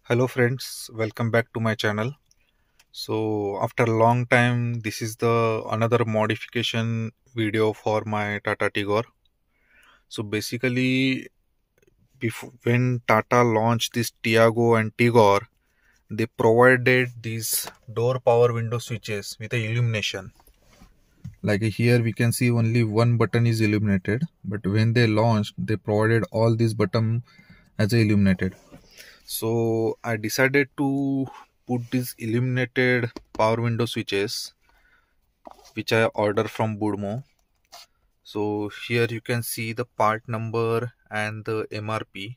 Hello friends, welcome back to my channel. So after a long time, this is the another modification video for my Tata TIGOR. So basically, when Tata launched this TIAGO and TIGOR, they provided these door power window switches with a illumination. Like here we can see only one button is illuminated, but when they launched, they provided all these buttons as illuminated. So I decided to put these illuminated power window switches which I ordered from Budmo. So here you can see the part number and the MRP.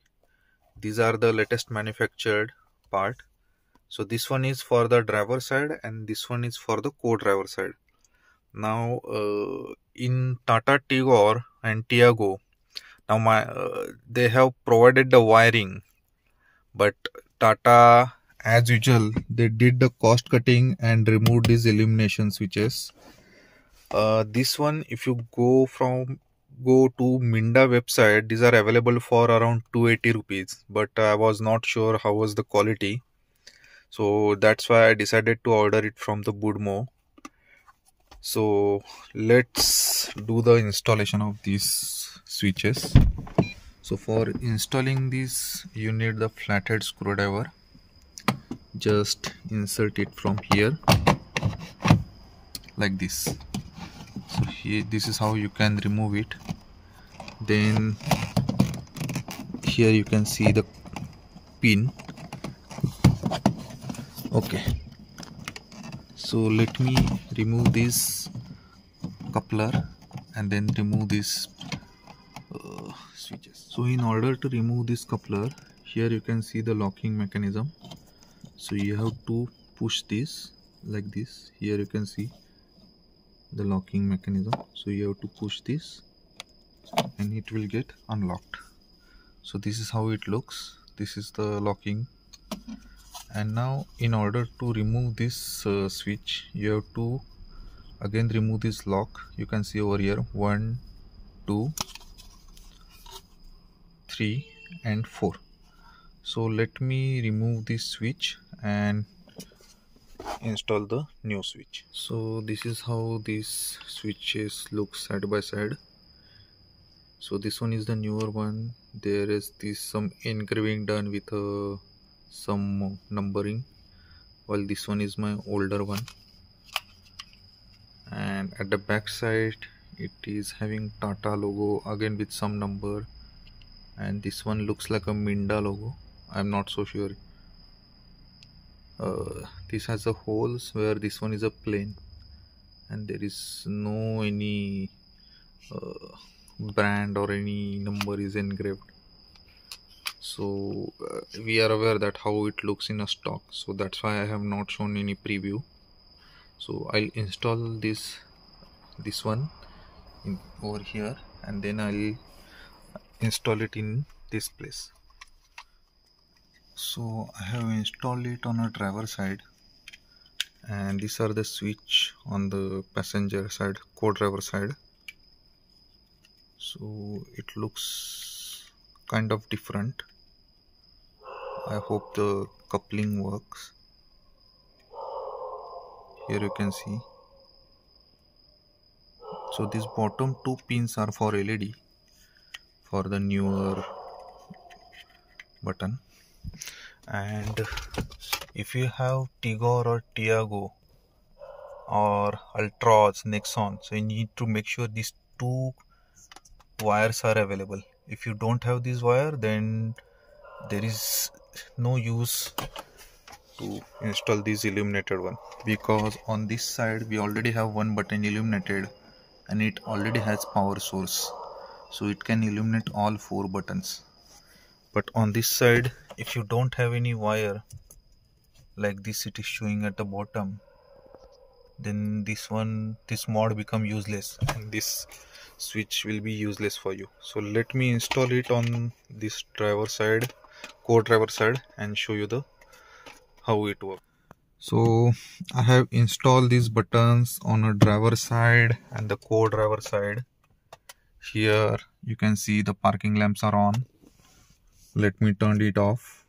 These are the latest manufactured part. So this one is for the driver side and this one is for the co-driver side. Now in Tata TIGOR and TIAGO, now they have provided the wiring, but Tata, as usual, they did the cost cutting and removed these illumination switches. This one, if you go to Minda website, these are available for around 280 rupees, but I was not sure how was the quality, so that's why I decided to order it from the Budmo. So let's do the installation of these switches. So for installing this, you need the flathead screwdriver. Just insert it from here like this. So here, this is how you can remove it. Then here you can see the pin. Okay, so let me remove this coupler and then remove this switches. So in order to remove this coupler, here you can see the locking mechanism. So you have to push this like this. Here you can see the locking mechanism. So you have to push this and it will get unlocked. So this is how it looks. This is the locking. And now in order to remove this switch, you have to again remove this lock. You can see over here 1, 2, 3 and 4. So let me remove this switch and install the new switch. So this is how these switches look side by side. So this one is the newer one. There is some engraving done with some numbering, while this one is my older one. And at the back side it is having Tata logo again with some number, and this one looks like a Minda logo. I'm not so sure. This has a holes where this one is a plain, and there is no any brand or any number is engraved. So we are aware that how it looks in a stock, so that's why I have not shown any preview. So I'll install this one over here, and then I'll install it in this place. So I have installed it on a driver side, and these are the switch on the passenger side, co-driver side. So it looks kind of different. I hope the coupling works. Here you can see. So these bottom 2 pins are for LED, for the newer button. And if you have TIGOR or TIAGO or Ultras, Nexon, so you need to make sure these 2 wires are available. If you don't have this wire, then there is no use to install this illuminated one, because on this side we already have one button illuminated and it already has power source, so it can illuminate all 4 buttons. But on this side, if you don't have any wire like this, it is showing at the bottom, then this mod become useless and this switch will be useless for you. So let me install it on this driver side, co-driver side, and show you how it works. So I have installed these buttons on a driver side and the co-driver side. Here you can see the parking lamps are on. Let me turn it off.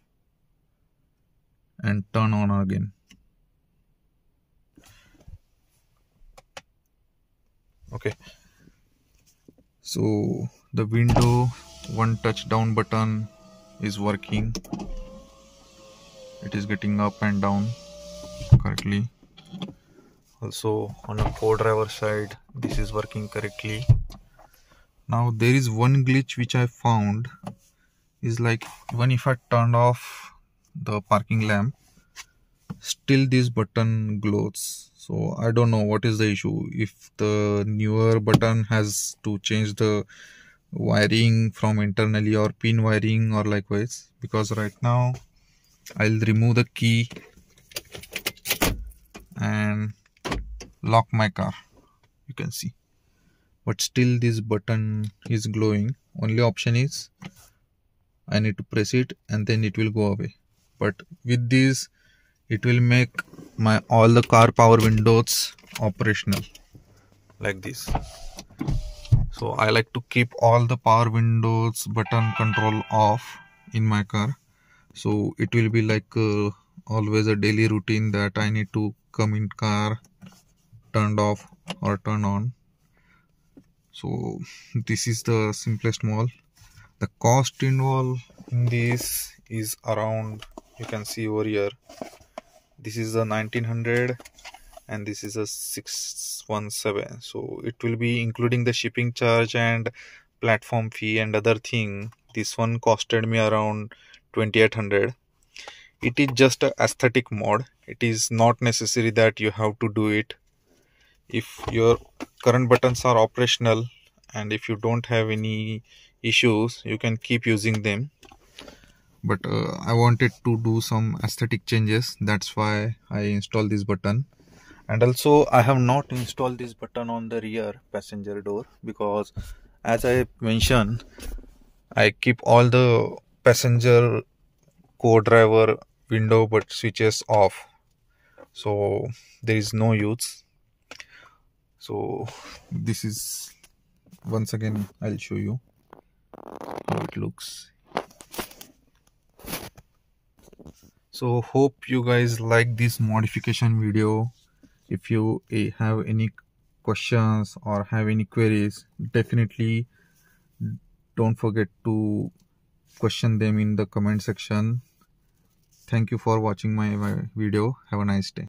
and turn on again. Okay, so the window one touch down button is working. It is getting up and down correctly. Also on a co-driver side, this is working correctly. Now there is one glitch which I found is like, even if I turned off the parking lamp, still this button glows. So I don't know what is the issue. If the newer button has to change the wiring from internally or pin wiring or likewise, because right now I'll remove the key and lock my car, you can see, but still this button is glowing. Only option is I need to press it and then it will go away. But with this, it will make my all the car power windows operational like this. So I like to keep all the power windows button control off in my car. So it will be like always a daily routine that I need to come in car, turned off or turn on. So this is the simplest model. The cost involved in this is around, you can see over here, this is a 1900 and this is a 617. So it will be including the shipping charge and platform fee and other thing. This one costed me around 2800. It is just a aesthetic mod. It is not necessary that you have to do it. If your current buttons are operational and if you don't have any issues, you can keep using them. But I wanted to do some aesthetic changes, that's why I installed this button. And also I have not installed this button on the rear passenger door because, as I mentioned, I keep all the passenger co-driver window but switches off, so there is no use. So this is, once again I'll show you how it looks. So hope you guys like this modification video. If you have any questions or have any queries, definitely don't forget to question them in the comment section. Thank you for watching my video. Have a nice day.